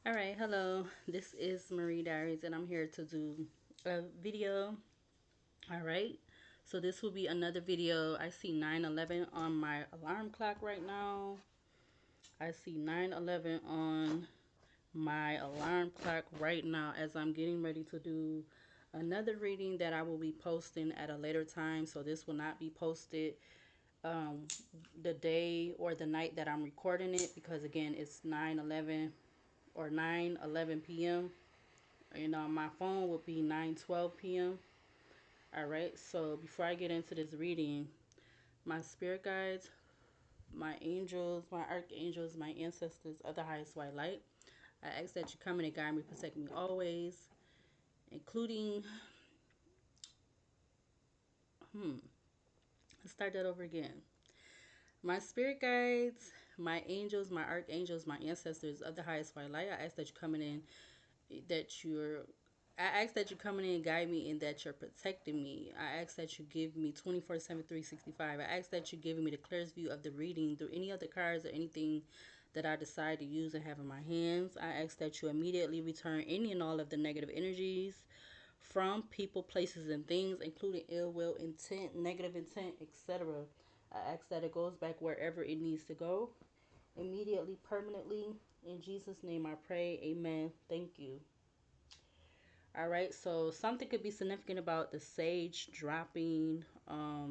All right, hello. This is Marie Diaries, and I'm here to do a video. All right, so this will be another video. I see 9:11 on my alarm clock right now. I see 9:11 on my alarm clock right now as I'm getting ready to do another reading that I will be posting at a later time. So this will not be posted um, the day or the night that I'm recording it because again, it's 9:11 or 9:11 p.m. My phone will be 9:12 p.m. All right. So before I get into this reading, my spirit guides, my angels, my archangels, my ancestors of the highest white light, I ask that you come in and guide me, protect me always, including, let's start that over again. My spirit guides, my angels, my archangels, my ancestors of the highest white light, I ask that you come in that you're I ask that you come in and guide me and that you're protecting me. I ask that you give me 24/7 365. I ask that you're giving me the clearest view of the reading through any other cards or anything that I decide to use and have in my hands. I ask that you immediately return any and all of the negative energies from people, places, and things, including ill will, intent, negative intent, etc. I ask that it goes back wherever it needs to go, immediately, permanently. In Jesus' name I pray. Amen. Thank you. All right, so something could be significant about the sage dropping, the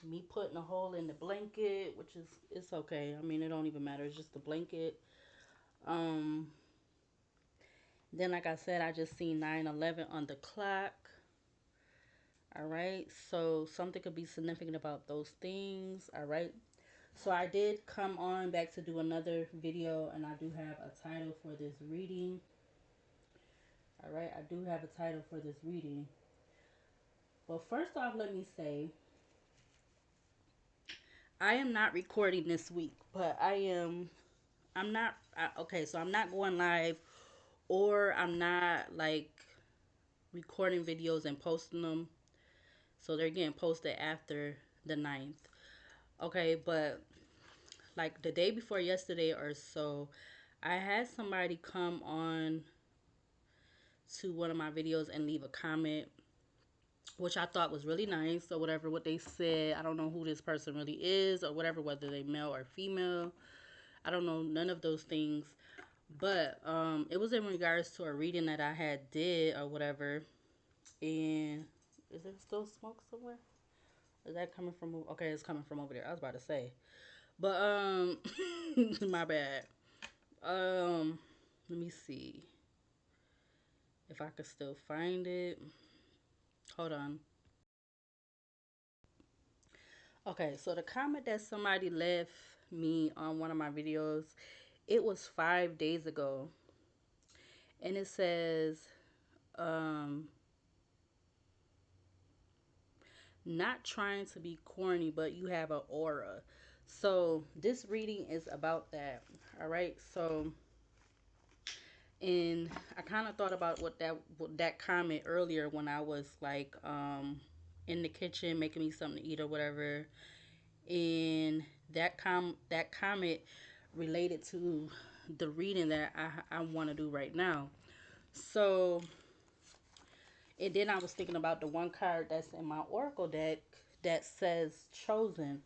me putting a hole in the blanket, which is it's okay. I mean, it don't even matter. It's just the blanket. Um, then like I said, I just seen 9:11 on the clock. All right, so something could be significant about those things. All right, so I did come on back to do another video, and I do have a title for this reading. All right, I do have a title for this reading. Well, first off, let me say I am not recording this week, but I am. I'm not. Okay, so I'm not going live, or I'm not like recording videos and posting them. So they're getting posted after the 9th. Okay, but like the day before yesterday or so, I had somebody come on to one of my videos and leave a comment, which I thought was really nice or whatever. What they said, I don't know who this person really is or whatever, whether they male or female. I don't know none of those things, but it was in regards to a reading that I had did or whatever. And is there still smoke somewhere? Is that coming from? Okay, it's coming from over there. I was about to say, but my bad. Let me see if I could still find it. Hold on. Okay, so the comment that somebody left me on one of my videos, it was 5 days ago, and it says, um, not trying to be corny, but you have an aura. So this reading is about that. All right. So, and I kind of thought about what that comment earlier when I was like in the kitchen making me something to eat or whatever, and that comment related to the reading that I want to do right now. So, and then I was thinking about the one card that's in my oracle deck that says chosen.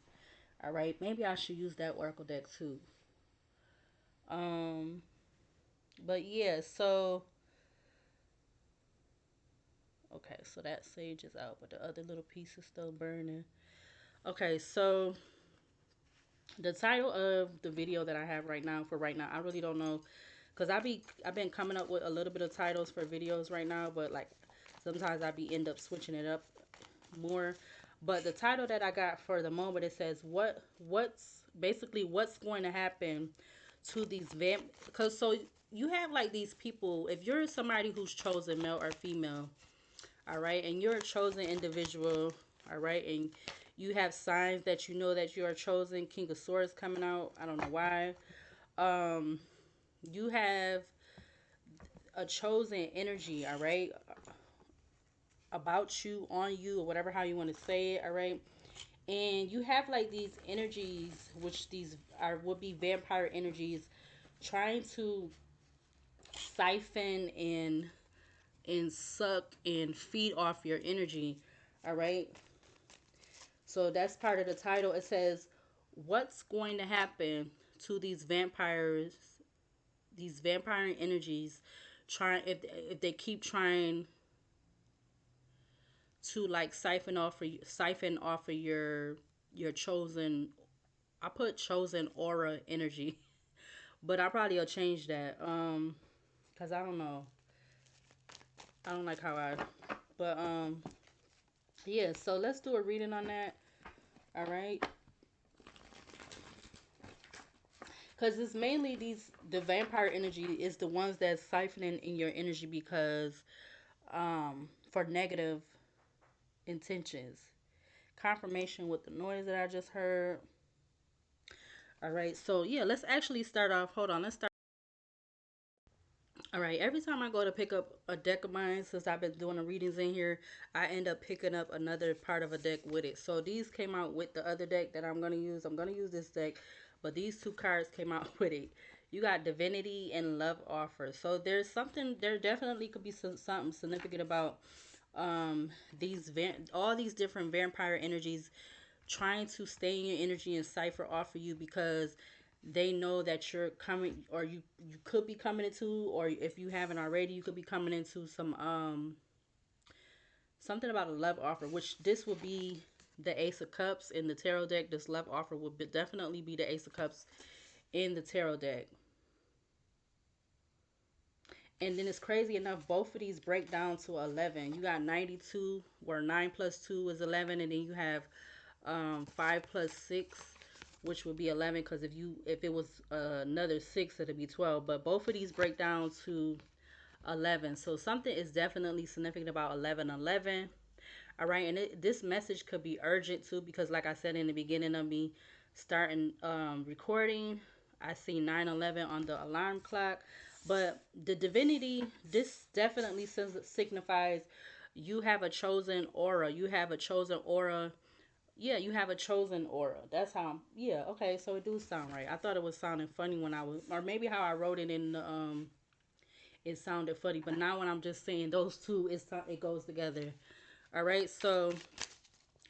All right, maybe I should use that oracle deck too. Um, but yeah, so okay, so that sage is out, but the other little piece is still burning. Okay, so the title of the video that I have right now for right now, I really don't know, cause I've been coming up with a little bit of titles for videos right now, but like sometimes I be end up switching it up more. But the title that I got for the moment, it says what's basically what's going to happen to these because so you have like these people, if you're somebody who's chosen, male or female, all right, and you're a chosen individual, all right, and you have signs that you know that you are chosen. King of Swords coming out, I don't know why. um you have a chosen energy, all right, about you, on you, or whatever how you want to say it, all right. And you have like these energies, which these are would be vampire energies, trying to siphon and suck and feed off your energy. All right. So that's part of the title. It says, "What's going to happen to these vampire energies, trying if they keep trying to like siphon off of your chosen." I put chosen aura energy, but I probably will change that. Cause I don't know. I don't like how I, but yeah. So let's do a reading on that. All right. Because it's mainly the vampire energy is the ones that's siphoning in your energy because for negative intentions. Confirmation with the noise that I just heard. All right, so yeah, let's actually start off. Hold on, let's start. All right, every time I go to pick up a deck of mine, since I've been doing the readings in here, I end up picking up another part of a deck with it. So these came out with the other deck that I'm going to use. I'm going to use this deck, but these two cards came out with it. You got Divinity and Love Offer. So there definitely could be something significant about um, all these different vampire energies trying to stay in your energy and cipher off of you because they know that you're coming or you could be coming into, or if you haven't already, you could be coming into some something about a love offer, which this would be the Ace of Cups in the tarot deck. This love offer would definitely be the Ace of Cups in the tarot deck. And then it's crazy enough, both of these break down to 11. You got 92, where 9 plus 2 is 11, and then you have 5 plus 6, which would be 11. Because if it was another 6, it'd be 12. But both of these break down to 11. So something is definitely significant about 1111. All right, and this message could be urgent too, because like I said in the beginning of me starting recording, I see 911 on the alarm clock. But the divinity, this definitely signifies you have a chosen aura. You have a chosen aura. Yeah, you have a chosen aura. That's how. Yeah, okay. So it do sound right. I thought it was sounding funny when I was, or maybe how I wrote it in the it sounded funny. But now when I'm just saying those two, it goes together. All right. So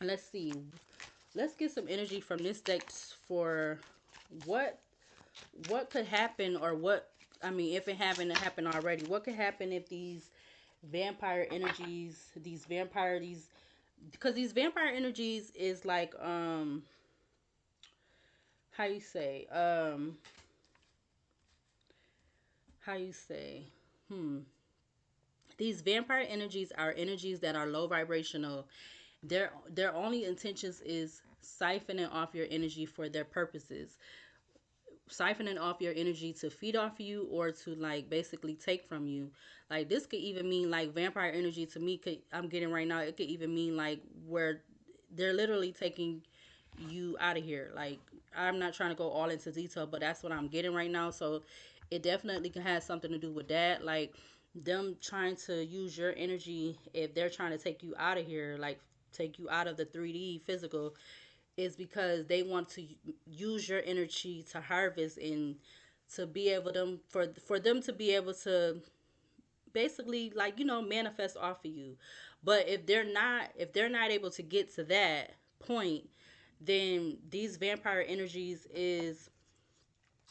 let's see. Let's get some energy from this deck for what what could happen, or what, I mean, if it haven't happened already, what could happen if these vampire energies, because these vampire energies is like how you say how you say hmm these vampire energies are energies that are low vibrational. Their only intentions is siphoning off your energy for their purposes, siphoning off your energy to feed off you or to like basically take from you. Like this could even mean like vampire energy to me could, I'm getting right now, it could even mean like where they're literally taking you out of here. Like I'm not trying to go all into detail, but that's what I'm getting right now. So it definitely can have something to do with that. Like them trying to use your energy, if they're trying to take you out of here, like take you out of the 3D physical, is because they want to use your energy to harvest and to be able to for them to be able to basically like manifest off of you. But if they're not able to get to that point, then these vampire energies is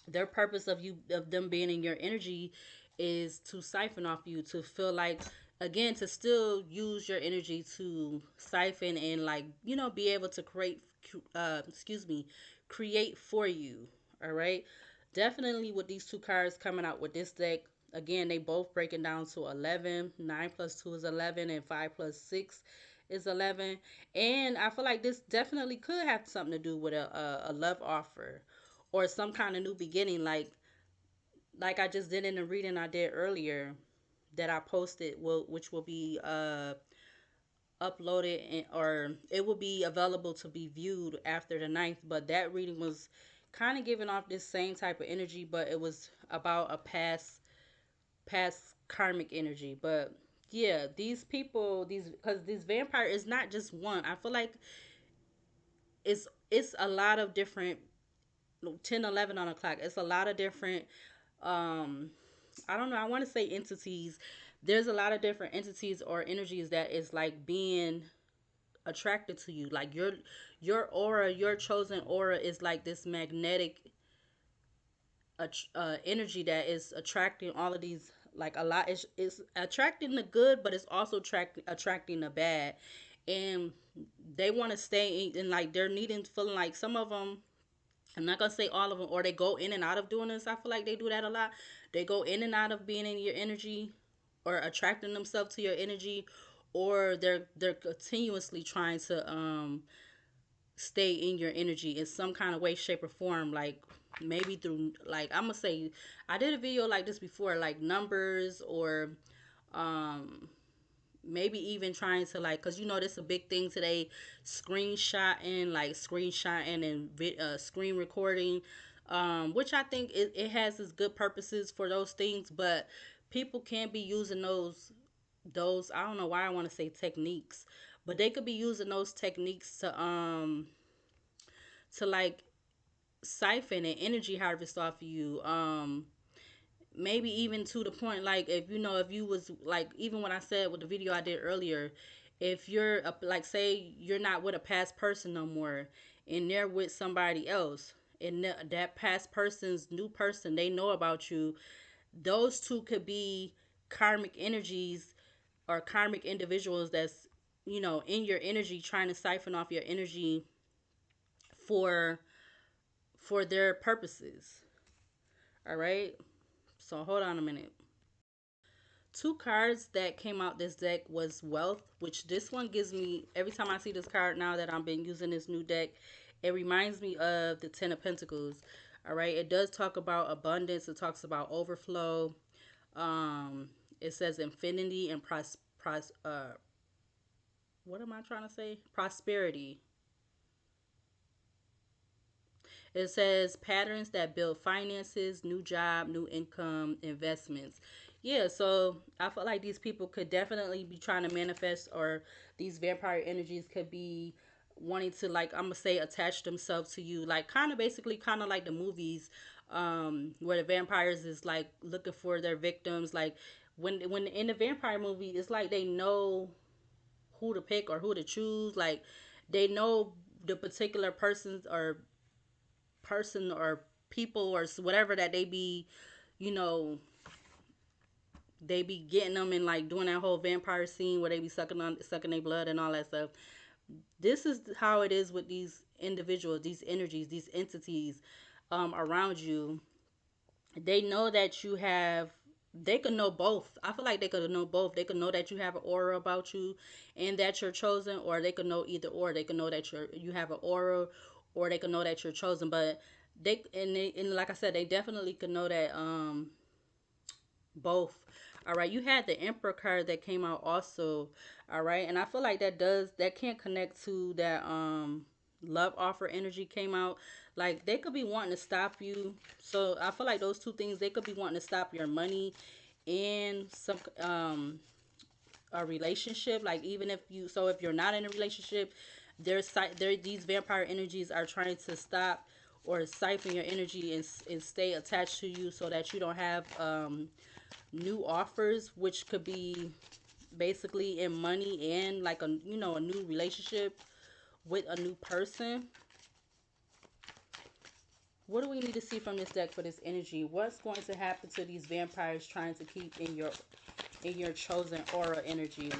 their purpose of them being in your energy is to siphon off you, to feel like, again, to still use your energy to siphon and like be able to create for you. All right, definitely with these two cards coming out with this deck, again, they both breaking down to 11. 9 plus 2 is 11, and 5 plus 6 is 11. And I feel like this definitely could have something to do with a love offer or some kind of new beginning, like I just did in the reading I did earlier that I posted, which will be uploaded, or it will be available to be viewed after the ninth. But that reading was kind of giving off this same type of energy, but it was about a past karmic energy. But yeah, these people, these because this vampire is not just one. I feel like it's a lot of different 10, 11 on the clock. It's a lot of different um I don't know, I want to say entities. There's a lot of different entities or energies that is like being attracted to you. Like your aura, your chosen aura is like this magnetic energy that is attracting all of these, like a lot is attracting the good, but it's also attracting the bad. And they want to stay in, like they're needing, feeling like some of them, I'm not gonna say all of them, or they go in and out of doing this. I feel like they do that a lot. They go in and out of being in your energy, or attracting themselves to your energy, or they're continuously trying to stay in your energy in some kind of way, shape, or form. Like maybe through, like I'm gonna say, I did a video like this before, like numbers, or um maybe even trying to, like, because you know this is a big thing today, screenshotting and screen recording, which I think it has its good purposes for those things, but people can be using those, I don't know why I want to say techniques, but they could be using those techniques to like siphon and energy harvest off of you. Maybe even to the point, like, if you know, if you was like, even when I said with the video I did earlier, if you're like, say you're not with a past person no more, and they're with somebody else, and that past person's new person, they know about you, those two could be karmic energies or karmic individuals that's, you know, in your energy, trying to siphon off your energy for their purposes. All right, so hold on a minute. Two cards that came out this deck was wealth, which this one gives me, every time I see this card now that I've been using this new deck, it reminds me of the Ten of Pentacles. All right, it does talk about abundance, it talks about overflow, um it says infinity and what am I trying to say, prosperity. It says patterns that build finances, new job, new income, investments. Yeah, so I feel like these people could definitely be trying to manifest, or these vampire energies could be wanting to, like, I'm gonna say, attach themselves to you, like kind of basically kind of like the movies, where the vampires is like looking for their victims. Like when in the vampire movie, it's like they know who to pick or who to choose. Like they know the particular person or people or whatever that they be, you know, they be getting them and like doing that whole vampire scene where they be sucking their blood and all that stuff. This is how it is with these individuals, these energies, these entities around you. They know that you have, they could know both. I feel like they could know both. They could know that you have an aura about you and that you're chosen, or they could know either or. They could know that you have an aura, or they could know that you're chosen. But and like I said, they definitely could know that both. All right, you had the Emperor card that came out also. All right, and I feel like that can't connect to that love offer energy came out. Like they could be wanting to stop you. So I feel like those two things, they could be wanting to stop your money and some a relationship. Like even if you, so if you're not in a relationship, these vampire energies are trying to stop or siphon your energy and stay attached to you so that you don't have new offers, which could be basically in money and like a, you know, a new relationship with a new person. What do we need to see from this deck for this energy? What's going to happen to these vampires trying to keep in your chosen aura energy?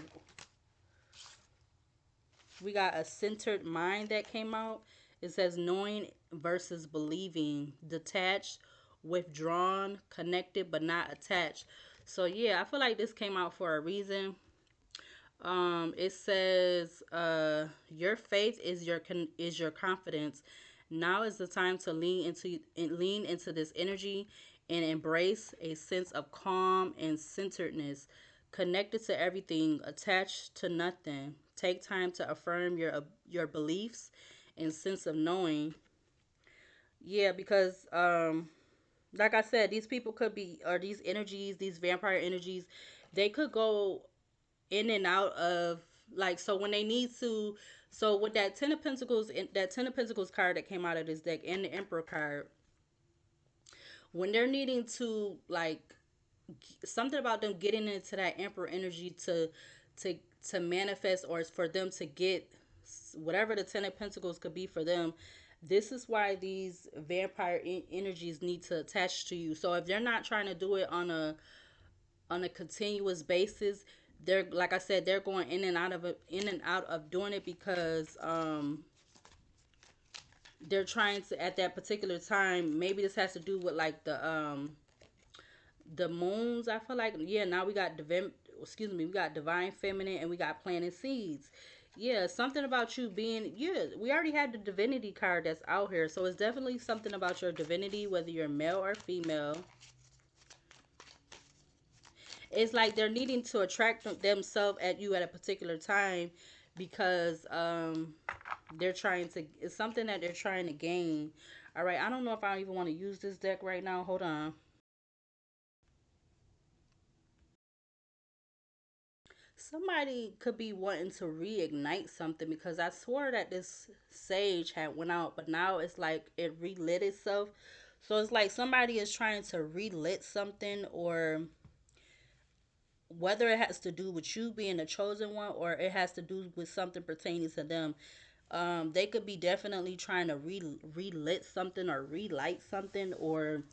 We got a centered mind that came out. It says knowing versus believing, detached, withdrawn, connected but not attached. So yeah, I feel like this came out for a reason. It says your faith is your confidence. Now is the time to lean into this energy and embrace a sense of calm and centeredness, connected to everything, attached to nothing. Take time to affirm your beliefs and sense of knowing. Yeah, because like I said, these people could be, or these energies, these vampire energies, they could go in and out of, like, so when they need to So with that Ten of Pentacles, that Ten of Pentacles card that came out of this deck, and the Emperor card, when they're needing to like something about them getting into that Emperor energy to to manifest, or for them to get whatever the Ten of Pentacles could be for them. This is why these vampire energies need to attach to you. So if they're not trying to do it on a continuous basis, they're, like I said, they're going in and out of it, in and out of doing it, because they're trying to, at that particular time, maybe this has to do with like the moons. I feel like, yeah, now we got we got divine feminine, and we got planting seeds. Yeah, something about you being, yeah, we already had the divinity card that's out here, so it's definitely something about your divinity, whether you're male or female. It's like they're needing to attract themselves at you at a particular time, because they're trying to, it's something that they're trying to gain. All right, I don't know if I even want to use this deck right now. Hold on. Somebody could be wanting to reignite something, because I swore that this sage had went out, but now it's like it relit itself. So it's like somebody is trying to relit something, or whether it has to do with you being the chosen one, or it has to do with something pertaining to them. They could be definitely trying to relit something, or relight something, or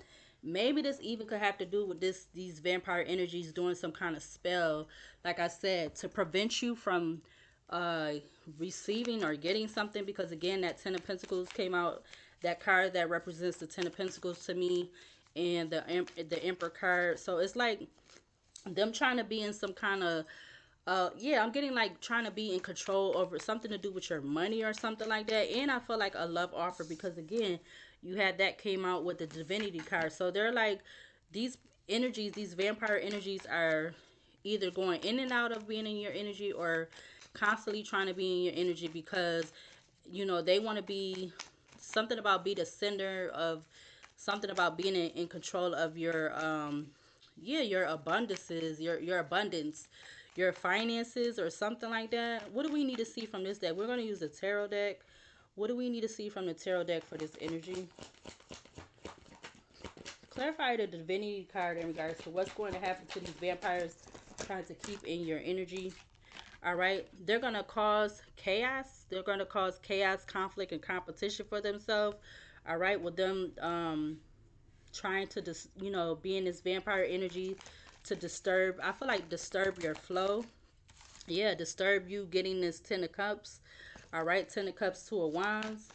maybe this even could have to do with these vampire energies doing some kind of spell, like I said, to prevent you from uh receiving or getting something. Because again, that Ten of Pentacles came out, that card that represents the Ten of Pentacles to me, and the Emperor card. So it's like them trying to be in some kind of yeah, I'm getting like trying to be in control over something to do with your money or something like that. And I feel like a love offer, because again, you had that came out with the divinity card. So they're like, these energies, these vampire energies are either going in and out of being in your energy, or constantly trying to be in your energy, because they want to be something about, be the sender of something about being in control of your yeah, your abundances, your abundance, your finances, or something like that. What do we need to see from this deck? We're going to use the tarot deck. What do we need to see from the tarot deck for this energy? Clarify the divinity card in regards to what's going to happen to these vampires trying to keep in your energy. All right, they're going to cause chaos. They're going to cause chaos, conflict, and competition for themselves. All right, with them trying to be in this vampire energy to disturb, I feel like disturb your flow. Yeah, disturb you getting this Ten of Cups. All right, Ten of Cups, Two of Wands.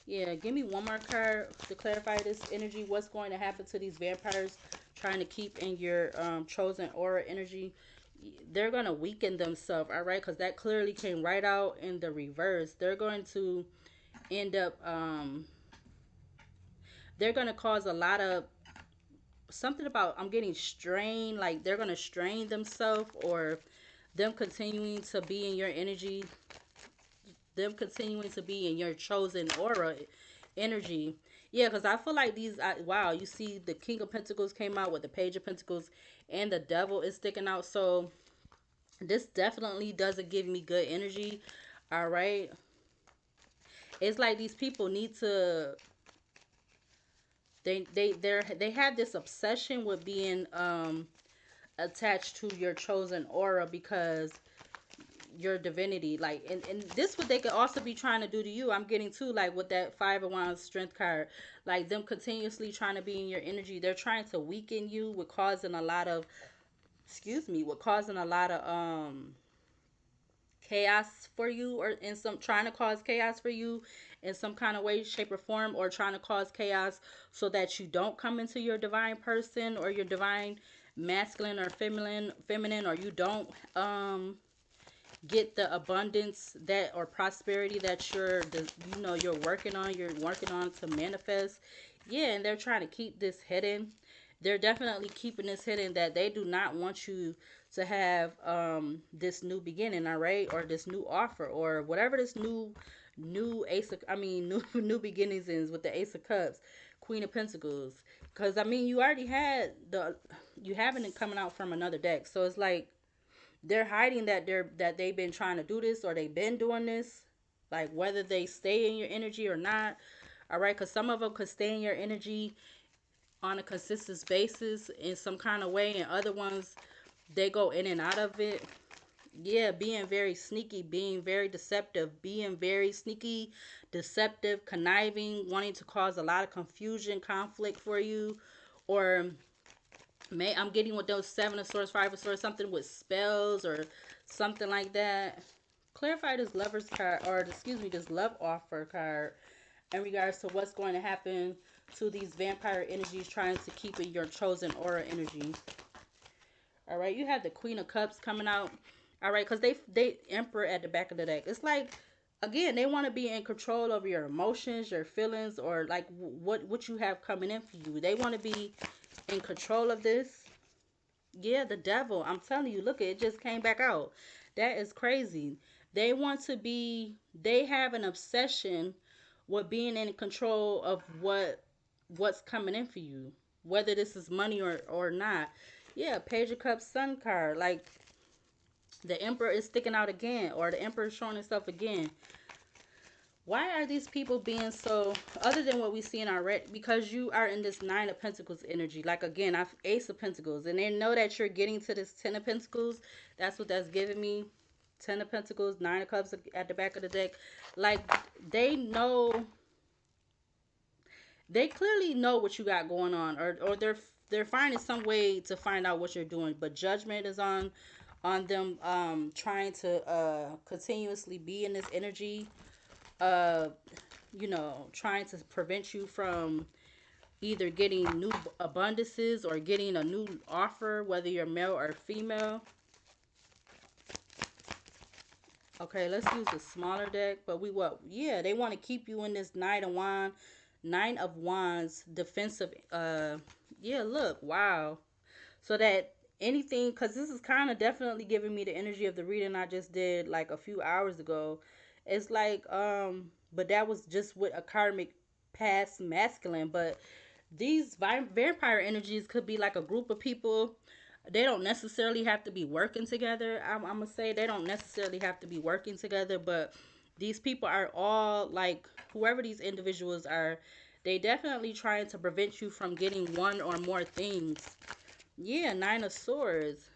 Yeah, give me one more card to clarify this energy. What's going to happen to these vampires trying to keep in your chosen aura energy? They're going to weaken themselves, all right? Because that clearly came right out in the reverse. They're going to end up, they're going to cause a lot of, something about, I'm getting strained, like they're going to strain themselves, or them continuing to be in your energy, them continuing to be in your chosen aura energy. Yeah, because I feel like wow, you see the King of Pentacles came out with the Page of Pentacles, and the Devil is sticking out. So this definitely doesn't give me good energy. All right. It's like these people need to, they have this obsession with being attached to your chosen aura, because your divinity, like, and this what they could also be trying to do to you. I'm getting too, like with that Five of Wands strength card, like them continuously trying to be in your energy. They're trying to weaken you with causing a lot of, excuse me, with causing a lot of chaos for you, or in some, trying to cause chaos for you in some kind of way, shape, or form, or trying to cause chaos so that you don't come into your divine person, or your divine masculine or feminine, or you don't get the abundance that, or prosperity that you're working on to manifest. Yeah, and they're trying to keep this hidden. They're definitely keeping this hidden, that they do not want you to have this new beginning, all right, or this new offer, or whatever this new ace of, I mean, new beginnings is with the Ace of Cups, Queen of Pentacles. Because I mean, you already had you having it coming out from another deck, so it's like they're hiding that they've been trying to do this or they've been doing this, like whether they stay in your energy or not. All right, because some of them could stay in your energy on a consistent basis in some kind of way, and other ones they go in and out of it. Yeah, being very sneaky, being very deceptive, being very sneaky, deceptive, conniving, wanting to cause a lot of confusion, conflict for you, or I'm getting with those Seven of Swords, Five of Swords, something with spells or something like that. Clarify this Lover's card, or excuse me, this Love Offer card in regards to what's going to happen to these vampire energies trying to keep in your chosen aura energy. All right, you have the Queen of Cups coming out. All right, because they Emperor at the back of the deck. It's like, again, they want to be in control over your emotions, your feelings, or like what you have coming in for you. They want to be in control of this. Yeah, the devil. I'm telling you, look, it just came back out. That is crazy. They want to be, they have an obsession with being in control of what's coming in for you, whether this is money or not. Yeah, Page of Cups Sun card. Like, the Emperor is sticking out again, or the Emperor is showing himself again. Why are these people being so, other than what we see in our red, because you are in this Nine of Pentacles energy. Like, again, I've Ace of Pentacles, and they know that you're getting to this Ten of Pentacles. That's what that's giving me. Ten of Pentacles, Nine of Cups at the back of the deck. Like, they know, they clearly know what you got going on, or they're finding some way to find out what you're doing. But judgment is on them, trying to continuously be in this energy, uh trying to prevent you from either getting new abundances or getting a new offer, whether you're male or female. Okay, let's use a smaller deck. But yeah, they want to keep you in this Nine of Wands defensive. Yeah, look, wow. So that anything, because this is kind of definitely giving me the energy of the reading I just did like a few hours ago. It's like, but that was just with a karmic past masculine. But these vampire energies could be like a group of people. They don't necessarily have to be working together. I'm gonna say they don't necessarily have to be working together, but these people are all like, whoever these individuals are, they definitely trying to prevent you from getting one or more things. Yeah, Nine of Swords.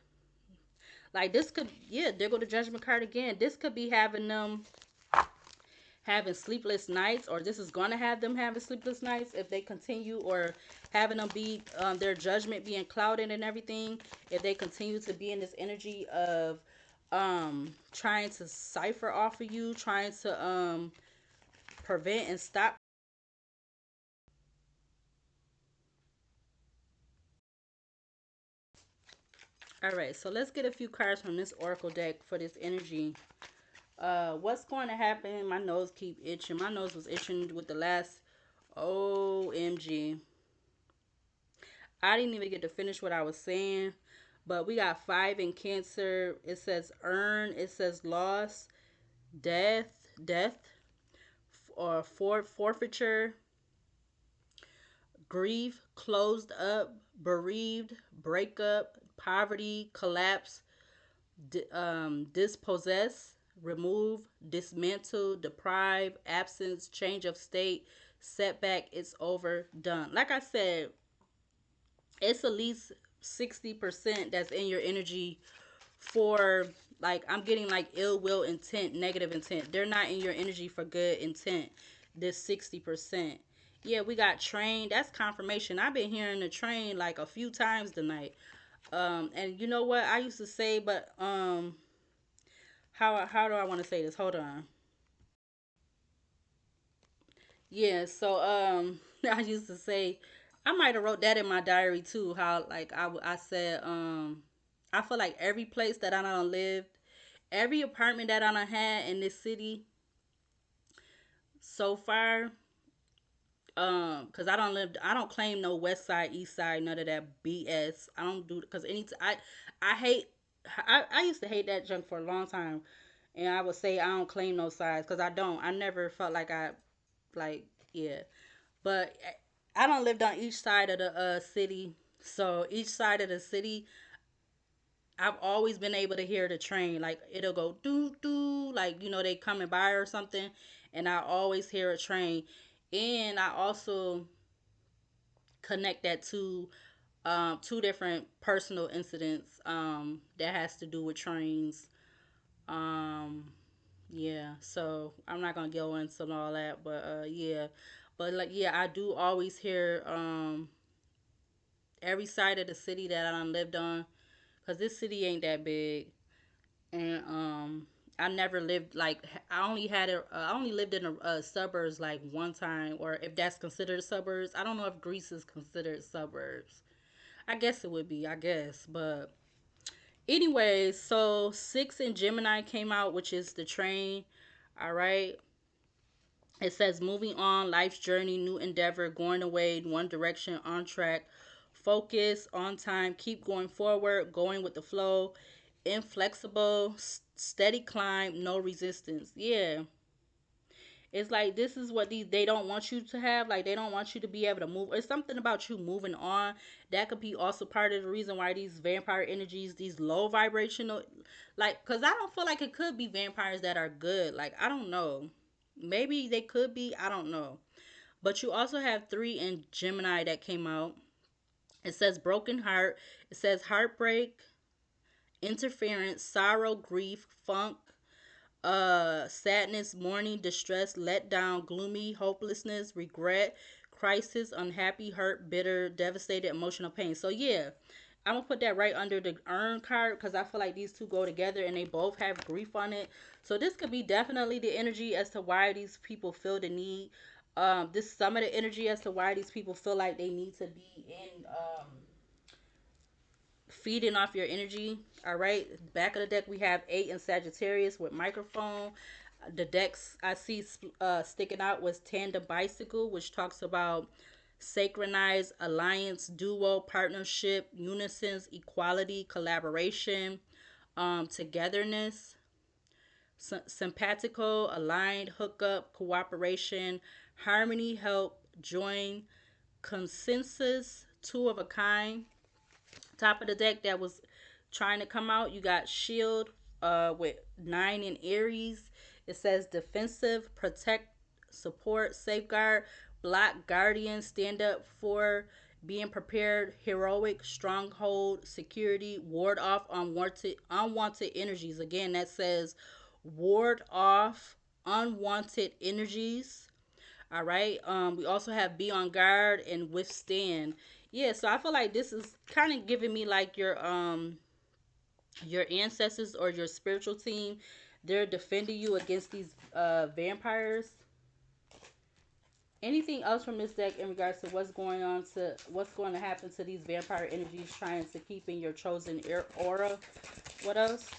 Like, this could, yeah, there go the Judgment card again. This could be having them having sleepless nights, or this is going to have them having sleepless nights if they continue, or having them be, their judgment being clouded and everything, if they continue to be in this energy of trying to cipher off of you, trying to prevent and stop. All right, so let's get a few cards from this oracle deck for this energy. What's going to happen? My nose keep itching. My nose was itching with the last, OMG. I didn't even get to finish what I was saying. But we got 5 in Cancer. It says earn. It says loss, death, death, or forfeiture, grief, closed up, bereaved, breakup, poverty, collapse, dispossess, remove, dismantle, deprive, absence, change of state, setback. It's over, done. Like I said, it's at least 60% that's in your energy for, like, I'm getting like ill will intent, negative intent. They're not in your energy for good intent. This 60%. Yeah, we got train. That's confirmation. I've been hearing the train like a few times tonight. And you know what I used to say, but how do I want to say this? Hold on. Yeah, so I used to say, I might have wrote that in my diary too. How, like, I said, I feel like every place that I done lived, every apartment that I done had in this city so far, cause I don't claim no West Side, East Side, none of that BS. I don't do, cause I hate, I used to hate that junk for a long time, and I would say I don't claim no sides, cause I don't. I never felt like like, yeah. But I don't lived on each side of the city. So each side of the city, I've always been able to hear the train. Like it'll go doo doo, like they coming by or something, and I always hear a train. And I also connect that to two different personal incidents that has to do with trains. Um, yeah, so I'm not gonna go into all that, but yeah, but like yeah, I do always hear every side of the city that I done lived on, cause this city ain't that big, and I never lived like I only lived in the suburbs like one time, or if that's considered suburbs. I don't know if Greece is considered suburbs. I guess it would be, I guess, but anyways, so six in Gemini came out, which is the train. All right. It says moving on, life's journey, new endeavor, going away in one direction, on track, focus, on time, keep going forward, going with the flow, inflexible, steady climb, no resistance. Yeah. It's like this is what they don't want you to have. Like they don't want you to be able to move. It's something about you moving on. That could be also part of the reason why these vampire energies, these low vibrational, like, cause I don't feel like it could be vampires that are good. Like I don't know. Maybe they could be. I don't know. But you also have three in Gemini that came out. It says broken heart. It says heartbreak, interference, sorrow, grief, funk, sadness, mourning, distress, letdown, gloomy, hopelessness, regret, crisis, unhappy, hurt, bitter, devastated, emotional pain. So yeah, I'm gonna put that right under the earn card because I feel like these two go together and they both have grief on it. So this could be definitely the energy as to why these people feel the need. This some of the energy as to why these people feel like they need to be in feeding off your energy. All right. Back of the deck, we have eight in Sagittarius with microphone. The decks I see sticking out was Tandem Bicycle, which talks about synchronized alliance, duo, partnership, unisons, equality, collaboration, togetherness. Simpatico, aligned, hookup, cooperation, harmony, help, join, consensus, two of a kind. Top of the deck that was trying to come out, you got Shield with nine in Aries. It says defensive, protect, support, safeguard, block, guardian, stand up for, being prepared, heroic, stronghold, security, ward off unwanted energies. Again, that says ward off unwanted energies. All right. We also have be on guard and withstand. Yeah, so I feel like this is kind of giving me like your ancestors or your spiritual team. They're defending you against these vampires. Anything else from this deck in regards to what's going to happen to these vampire energies trying to keep in your chosen aura? What else?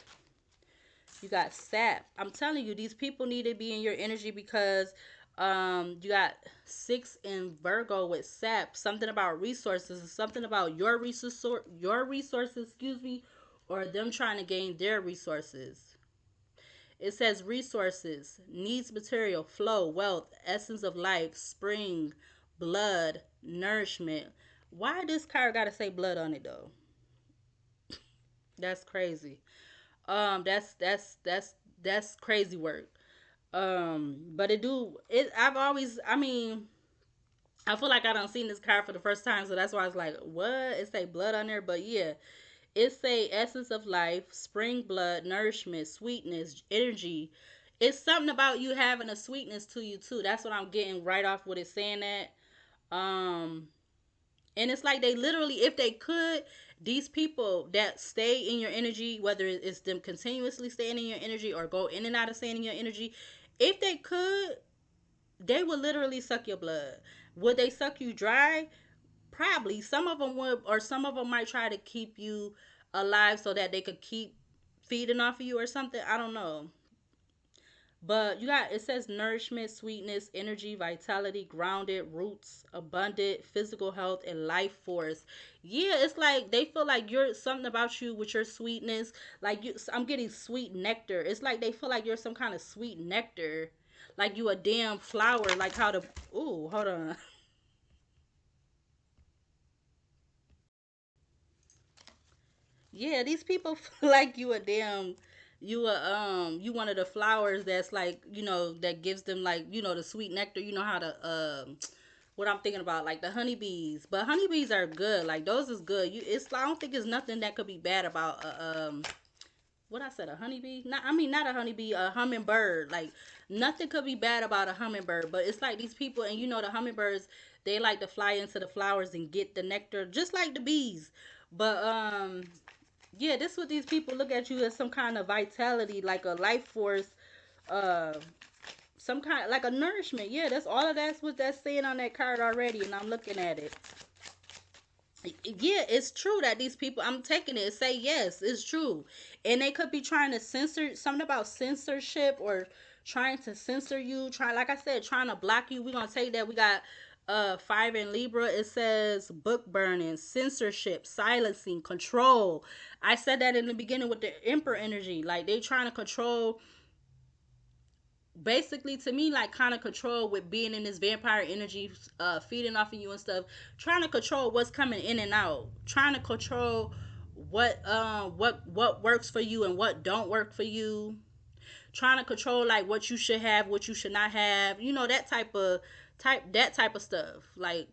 You got sap. I'm telling you, these people need to be in your energy because you got six in Virgo with sap. Something about resources, something about your resources, excuse me, or them trying to gain their resources. It says resources, needs material, flow, wealth, essence of life, spring, blood, nourishment. Why this card gotta say blood on it though? That's crazy. That's crazy work. But I've always, I mean, I feel like I done seen this card for the first time, so that's why I was like, what? It say blood on there, but yeah, it say essence of life, spring blood, nourishment, sweetness, energy. It's something about you having a sweetness to you too. That's what I'm getting right off what it's saying that. Um, and it's like they literally, if they could, these people that stay in your energy, whether it's them continuously staying in your energy or go in and out of staying in your energy, if they could, they would literally suck your blood. Would they suck you dry? Probably. Some of them would, or some of them might try to keep you alive so that they could keep feeding off of you or something. I don't know. But you got, it says nourishment, sweetness, energy, vitality, grounded, roots, abundant, physical health, and life force. Yeah, it's like they feel like you're something about you with your sweetness. Like I'm getting sweet nectar. It's like they feel like you're some kind of sweet nectar. Like you a damn flower. Like how the, ooh, hold on. Yeah, these people feel like you a damn, you one of the flowers that's like, that gives them, like, the sweet nectar. You know how to what I'm thinking about, like the honeybees. But honeybees are good. Like those is good. I don't think there's nothing that could be bad about what I said, a honeybee? Not, I mean, not a honeybee, a hummingbird. Like nothing could be bad about a hummingbird. But it's like these people, and the hummingbirds, they like to fly into the flowers and get the nectar, just like the bees. But yeah, this what these people look at you as, some kind of vitality, like a life force, uh, some kind, like a nourishment. Yeah, that's all of that's what that's saying on that card already, and I'm looking at it. Yeah, it's true that these people, I'm taking it, say yes, it's true. And they could be trying to censor, something about censorship, or trying to censor you, like I said, trying to block you. We're gonna take that. We got fire in Libra. It says book burning, censorship, silencing, control. I said that in the beginning with the emperor energy. Like they trying to control, basically, to me, like kind of control, with being in this vampire energy, feeding off of you and stuff, trying to control what's coming in and out, trying to control what works for you and what don't work for you, trying to control like what you should have, what you should not have, that type of stuff. Like,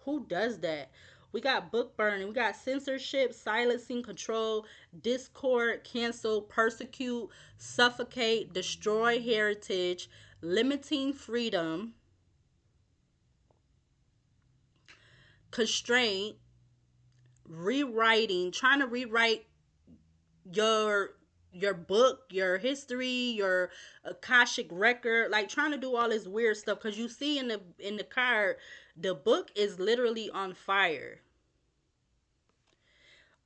who does that? We got book burning, we got censorship, silencing, control, discord, cancel, persecute, suffocate, destroy heritage, limiting freedom, constraint, rewriting, trying to rewrite your book, your history, your akashic record, like trying to do all this weird stuff, because you see in the card, the book is literally on fire.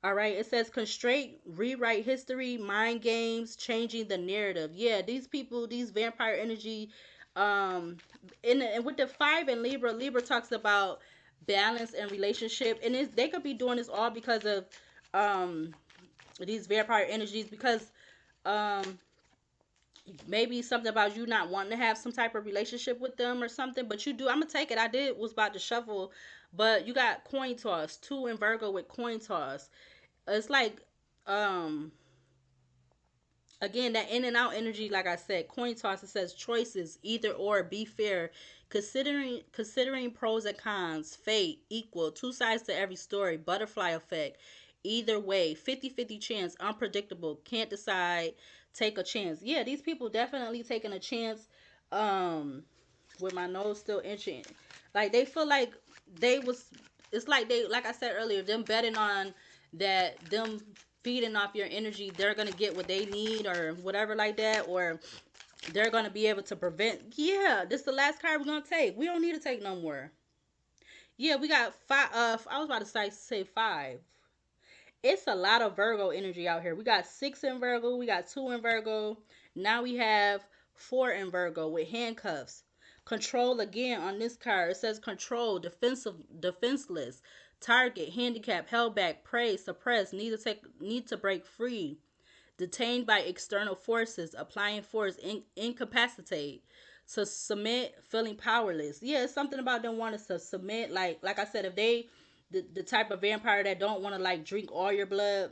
All right, it says constraint, rewrite history, mind games, changing the narrative. Yeah, these people, these vampire energy, um, and with the five in Libra, Libra talks about balance and relationship, and they could be doing this all because of um these vampire energies, because um maybe something about you not wanting to have some type of relationship with them or something, but you do. I'm gonna take it. I did was about to shuffle, but you got coin toss, two in Virgo with coin toss. It's like, um again, that in and out energy, like I said, coin toss, it says choices, either or, be fair, considering pros and cons, fate, equal, two sides to every story, butterfly effect, either way, 50-50 chance, unpredictable, can't decide, take a chance. Yeah, these people definitely taking a chance. um with my nose still itching, like they feel like they was, it's like they, like I said earlier, them betting on that, them feeding off your energy, they're gonna get what they need or whatever like that, or they're gonna be able to prevent. Yeah, this is the last card we're gonna take. We don't need to take no more. Yeah, we got five. I was about to say five. It's a lot of Virgo energy out here. We got six in Virgo, we got two in Virgo. Now we have four in Virgo with handcuffs. Control again on this card. It says control, defenseless, target, handicap, held back, prey, suppressed, need to break free, detained by external forces, applying force, incapacitate, to submit, feeling powerless. Yeah, it's something about them wanting to submit. Like I said, if they, the type of vampire that don't want to like drink all your blood,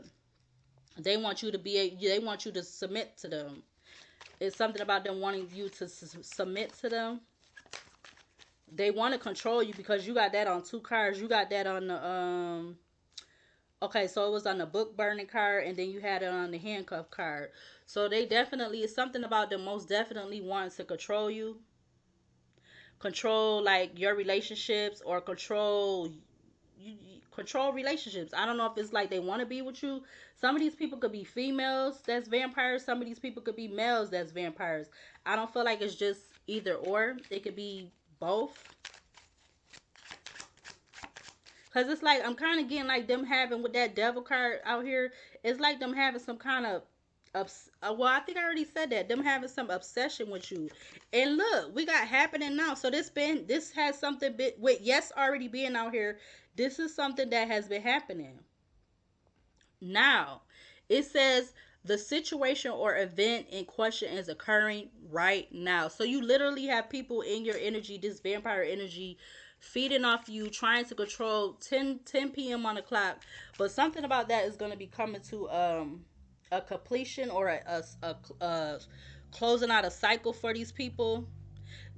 they want you to submit to them. It's something about them wanting you to submit to them. They want to control you because you got that on two cards. You got that on the okay, so it was on the book burning card, and then you had it on the handcuff card. So they definitely, it's something about them most definitely wanting to control you, control like your relationships, or control relationships. I don't know if it's like they want to be with you. Some of these people could be females that's vampires. Some of these people could be males that's vampires. I don't feel like it's just either or. It could be both. Cause it's like I'm kind of getting like them having with that devil card out here. It's like them having some kind of well, I think I already said that, them having some obsession with you. And look, we got happening now. So this has something bit with, yes, already being out here. This is something that has been happening. Now, it says the situation or event in question is occurring right now. So you literally have people in your energy, this vampire energy, feeding off you, trying to control 10 p.m. on the clock. But something about that is going to be coming to a completion, or a closing out a cycle for these people.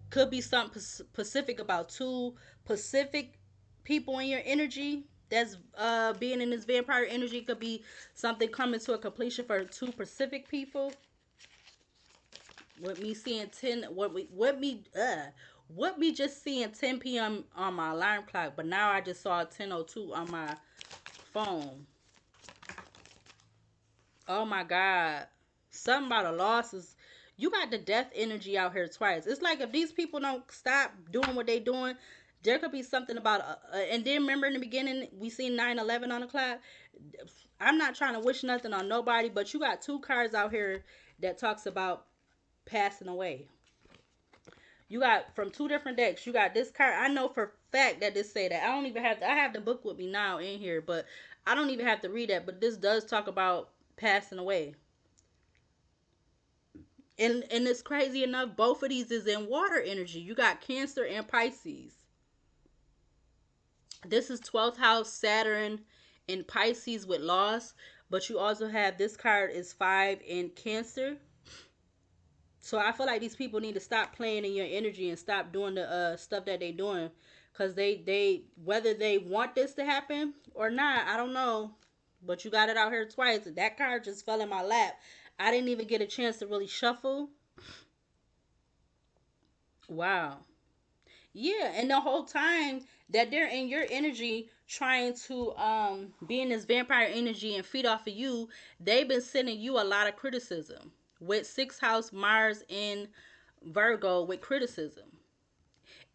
Could be something specific about two Pacific people in your energy that's being in this vampire energy. Could be something coming to a completion for two Pacific people. With me seeing 10, what me just seeing 10 p.m. on my alarm clock, but now I just saw 10:02 on my phone. Oh my God. Something about a loss is, you got the death energy out here twice. It's like if these people don't stop doing what they doing, there could be something about, and then remember in the beginning, we seen 9/11 on the clock. I'm not trying to wish nothing on nobody, but you got two cards out here that talks about passing away. You got from two different decks. You got this card. I know for fact that this say that. I don't even have I have the book with me now in here, but I don't even have to read that. But this does talk about passing away. And it's crazy enough, both of these is in water energy. You got Cancer and Pisces. This is 12th house Saturn in Pisces with loss, but you also have this card is 5 in Cancer. So I feel like these people need to stop playing in your energy and stop doing the stuff that they doing, cuz they whether they want this to happen or not, I don't know. But you got it out here twice. That card just fell in my lap. I didn't even get a chance to really shuffle. Wow. Yeah, and the whole time that they're in your energy trying to be in this vampire energy and feed off of you, they've been sending you a lot of criticism. With 6th house Mars in Virgo with criticism.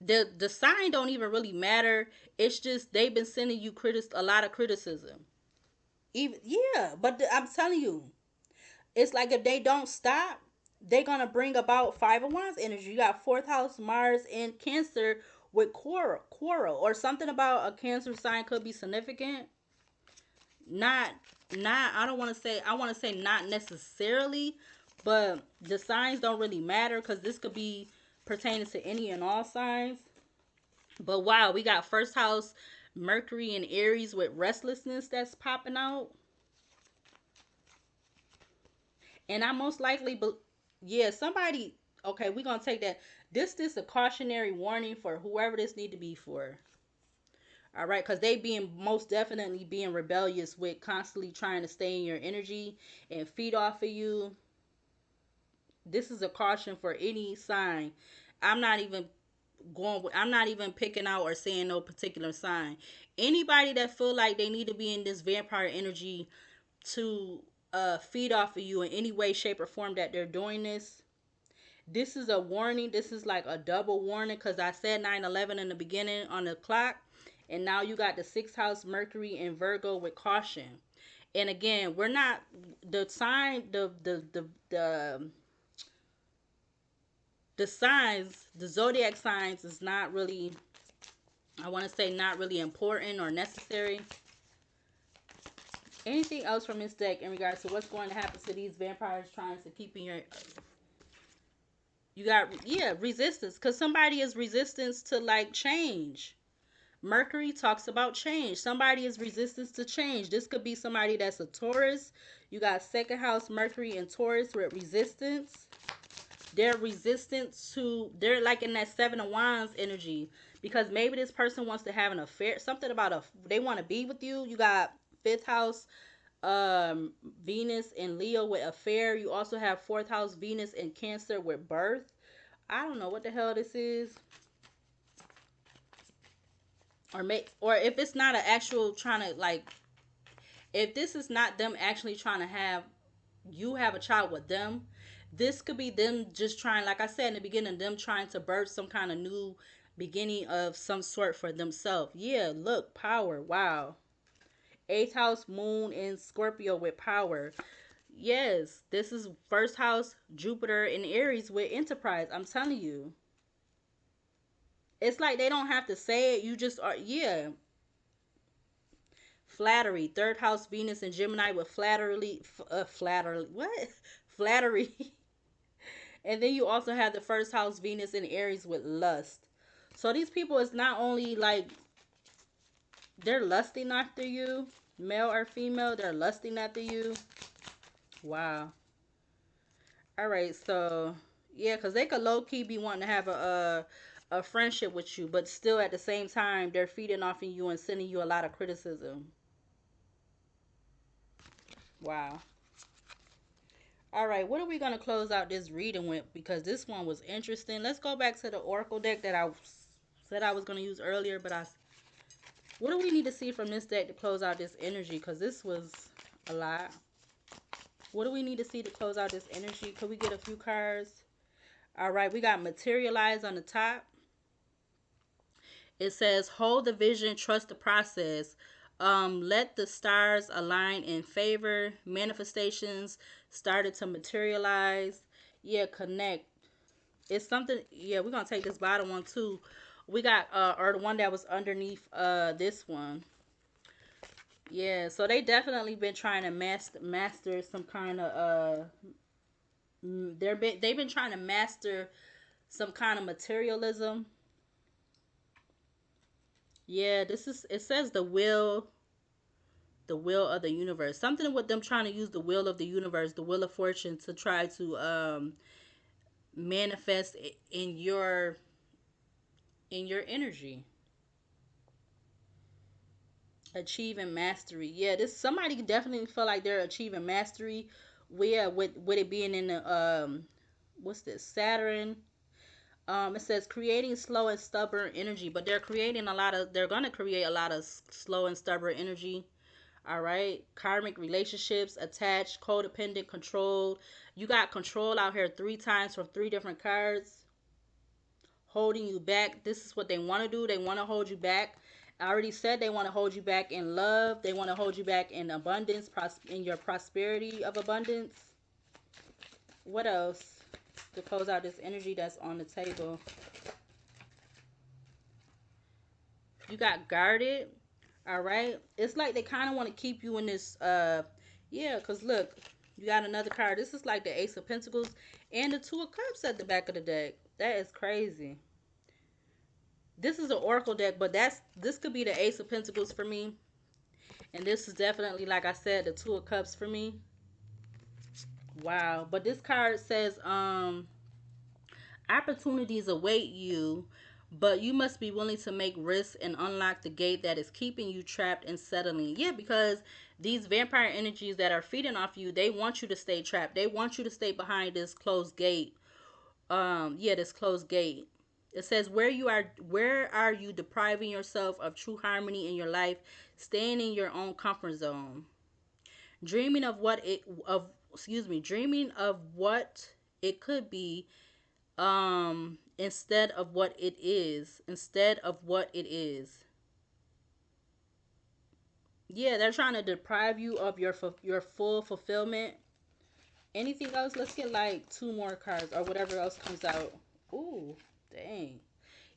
The sign don't even really matter. It's just they've been sending you a lot of criticism. Even yeah, but I'm telling you, it's like if they don't stop, they're gonna bring about 5 of Wands energy. You got 4th house Mars in Cancer with quarrel or something about a Cancer sign could be significant. Not not I don't want to say, I want to say not necessarily, but the signs don't really matter because this could be pertaining to any and all signs. But wow, we got 1st house Mercury and Aries with restlessness that's popping out. And I most likely, yeah, somebody. Okay, we're gonna take that. This a cautionary warning for whoever this need to be for. All right, because they being most definitely being rebellious with constantly trying to stay in your energy and feed off of you. This is a caution for any sign. I'm not even I'm not even picking out or saying no particular sign. Anybody that feel like they need to be in this vampire energy to feed off of you in any way, shape, or form that they're doing this. This is a warning. This is like a double warning because I said 9/11 in the beginning on the clock, and now you got the 6th house Mercury in Virgo with caution. And again, we're not the sign, the signs, the zodiac signs is not really, I want to say, not really important or necessary. Anything else from this deck in regards to what's going to happen to these vampires trying to keep in your, you got, yeah, resistance, because somebody is resistance to like change. Mercury talks about change. Somebody is resistance to change. This could be somebody that's a Taurus. You got 2nd house Mercury and Taurus with resistance. They're resistant to, they're like in that 7 of Wands energy, because maybe this person wants to have an affair, something about they want to be with you. You got 5th house Venus and Leo with affair. You also have 4th house Venus and Cancer with birth. I don't know what the hell this is. Or if it's not an actual trying to like, if this is not them actually trying to have you have a child with them, this could be them just trying, like I said in the beginning, them trying to birth some kind of new beginning of some sort for themselves. Yeah, look, power. Wow. 8th house Moon in Scorpio with power. Yes, this is 1st house Jupiter in Aries with enterprise. I'm telling you. It's like they don't have to say it. You just are, yeah. Flattery. 3rd house Venus and Gemini with flattery. What? Flattery. And then you also have the 1st house Venus in Aries with lust. So these people is not only like they're lusting after you, male or female, they're lusting after you. Wow. All right, so yeah, because they could low key be wanting to have a friendship with you, but still at the same time they're feeding off of you and sending you a lot of criticism. Wow. All right, what are we gonna close out this reading with? Because this one was interesting. Let's go back to the oracle deck that I said I was gonna use earlier, but I. What do we need to see from this deck to close out this energy? Because this was a lot. What do we need to see to close out this energy? Could we get a few cards? All right, we got materialize on the top. It says, hold the vision, trust the process. Let the stars align in favor. Manifestations started to materialize. Yeah, connect. It's something. Yeah, we're gonna take this bottom one too. We got or the one that was underneath this one. Yeah, so they definitely been trying to master some kind of they've been trying to master some kind of materialism. Yeah, this is it says the will of the universe. Something with them trying to use the will of the universe, the will of fortune to try to manifest in your energy. Achieving mastery. Yeah, this somebody definitely feel like they're achieving mastery. Yeah, with it being in the what's this? Saturn. It says creating slow and stubborn energy, but they're gonna create a lot of slow and stubborn energy. All right. Karmic relationships, attached, codependent, controlled. You got control out here three times from three different cards, holding you back. This is what they want to do. They want to hold you back. I already said they want to hold you back in love. They want to hold you back in abundance, in your prosperity of abundance. What else to close out this energy that's on the table? You got guarded. All right. It's like they kind of want to keep you in this yeah, cuz look, you got another card. This is like the Ace of Pentacles and the Two of Cups at the back of the deck. That is crazy. This is an Oracle deck, but this could be the Ace of Pentacles for me. And this is definitely, like I said, the Two of Cups for me. Wow. But this card says opportunities await you, but you must be willing to make risks and unlock the gate that is keeping you trapped and settling. Yeah, because these vampire energies that are feeding off you, they want you to stay trapped. They want you to stay behind this closed gate. Yeah, this closed gate. It says where are you depriving yourself of true harmony in your life, staying in your own comfort zone, dreaming of what it of excuse me, dreaming of what it could be instead of what it is. Yeah, they're trying to deprive you of your full fulfillment. Anything else? Let's get like two more cards or whatever else comes out. Ooh, dang.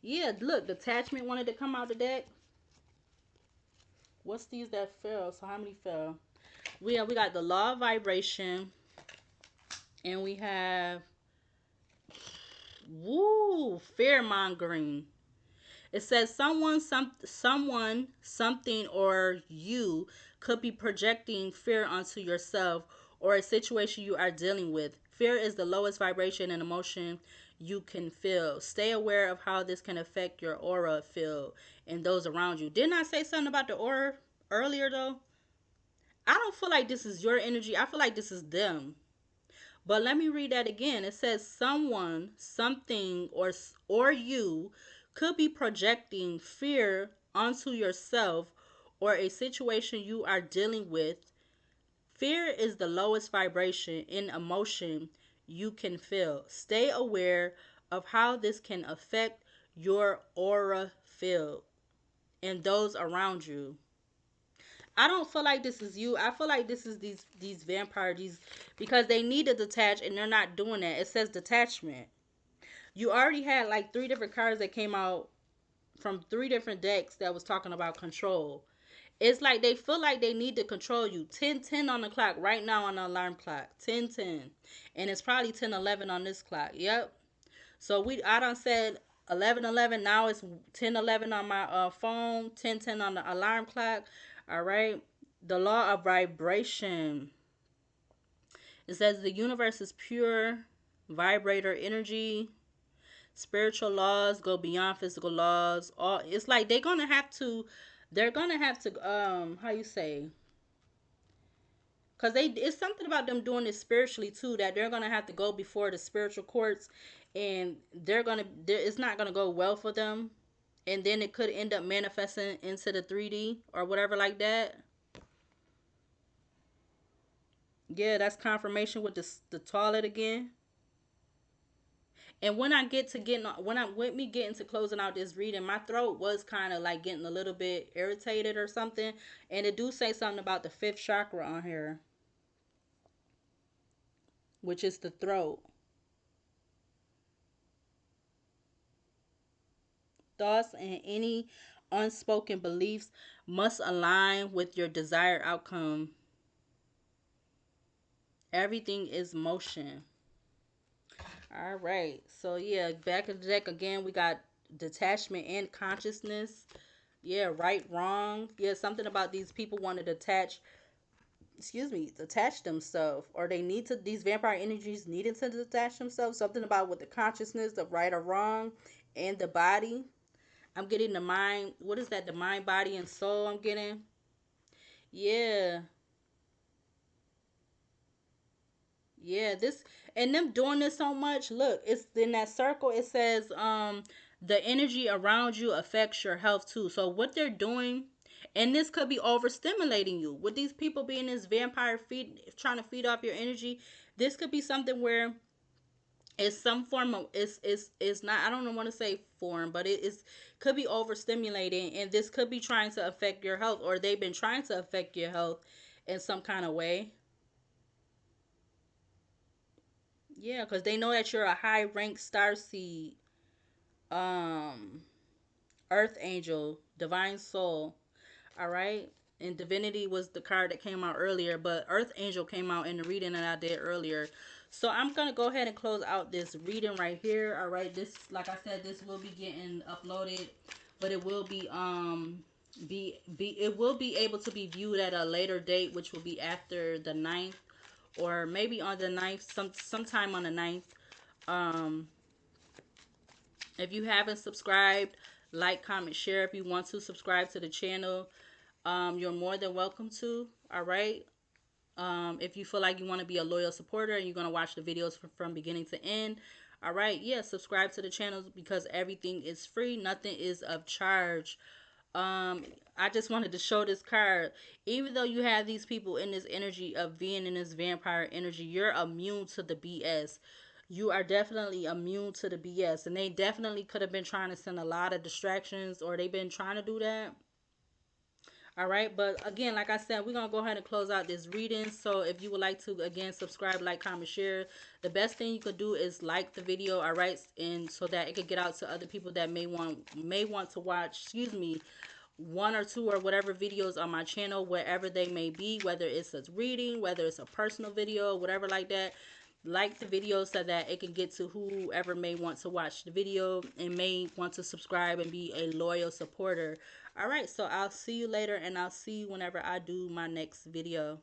Yeah, look, detachment wanted to come out the deck. What's these that fell? So how many fell? We got the law of vibration, and we have woo fear mongering. It says someone, something, or you could be projecting fear onto yourself or a situation you are dealing with. Fear is the lowest vibration and emotion you can feel. Stay aware of how this can affect your aura field and those around you. Didn't I say something about the aura earlier though? I don't feel like this is your energy. I feel like this is them. But let me read that again. It says someone, something, or you could be projecting fear onto yourself or a situation you are dealing with. Fear is the lowest vibration in emotion you can feel. Stay aware of how this can affect your aura field and those around you. I don't feel like this is you. I feel like this is these vampires because they need to detach and they're not doing that. It says detachment. You already had like three different cards that came out from three different decks that was talking about control. It's like they feel like they need to control you. 10:10 on the clock right now on the alarm clock. 10:10. And it's probably 10:11 on this clock. Yep. So I done said 11:11. Now it's 10:11 on my phone. 10:10 on the alarm clock. All right. The law of vibration. It says the universe is pure vibrator energy. Spiritual laws go beyond physical laws. All it's like they're gonna have to how you say, because they it's something about them doing this spiritually too, that they're gonna have to go before the spiritual courts, and it's not gonna go well for them, and then it could end up manifesting into the 3D or whatever like that. Yeah, that's confirmation with the toilet again. And when I get to getting when I with me getting to closing out this reading, my throat was kind of like getting a little bit irritated or something, and it do say something about the fifth chakra on here, which is the throat. Thoughts and any unspoken beliefs must align with your desired outcome. Everything is motion. All right. So yeah, back in the deck again, we got detachment and consciousness. Yeah, right, wrong. Yeah, something about these people want to detach themselves, or they need to. These vampire energies needed to detach themselves. Something about with the consciousness, the right or wrong, and the body. I'm getting the mind. What is that? The mind, body, and soul. I'm getting. Yeah, yeah. This and them doing this so much. Look, it's in that circle. It says, the energy around you affects your health too. So what they're doing, and this could be overstimulating you with these people being this vampire feed, trying to feed off your energy. This could be something where it's some form of it's not, I don't want to say form, but it is could be overstimulating, and this could be trying to affect your health, or they've been trying to affect your health in some kind of way. Yeah, because they know that you're a high rank star seed, um earth angel, divine soul. All right. And divinity was the card that came out earlier, but earth angel came out in the reading that I did earlier. So I'm gonna go ahead and close out this reading right here. All right, this, like I said, this will be getting uploaded, but it will be it will be able to be viewed at a later date, which will be after the 9th, or maybe on the 9th, sometime on the 9th. um if you haven't subscribed, like, comment, share. If you want to subscribe to the channel, you're more than welcome to. All right. If you feel like you want to be a loyal supporter and you're going to watch the videos from beginning to end, all right, yeah, subscribe to the channel, because everything is free. Nothing is of charge. Um, I just wanted to show this card. Even though you have these people in this energy of being in this vampire energy, you're immune to the BS. You are definitely immune to the BS. And they definitely could have been trying to send a lot of distractions, or they've been trying to do that. All right, but again, like I said, we're gonna go ahead and close out this reading. So if you would like to, again, subscribe, like, comment, share. The best thing you could do is like the video, all right, and so that it could get out to other people that may want to watch, excuse me, one or two or whatever videos on my channel, wherever they may be, whether it's a reading, whether it's a personal video, whatever like that. Like the video so that it can get to whoever may want to watch the video and may want to subscribe and be a loyal supporter. All right, so I'll see you later, and I'll see you whenever I do my next video.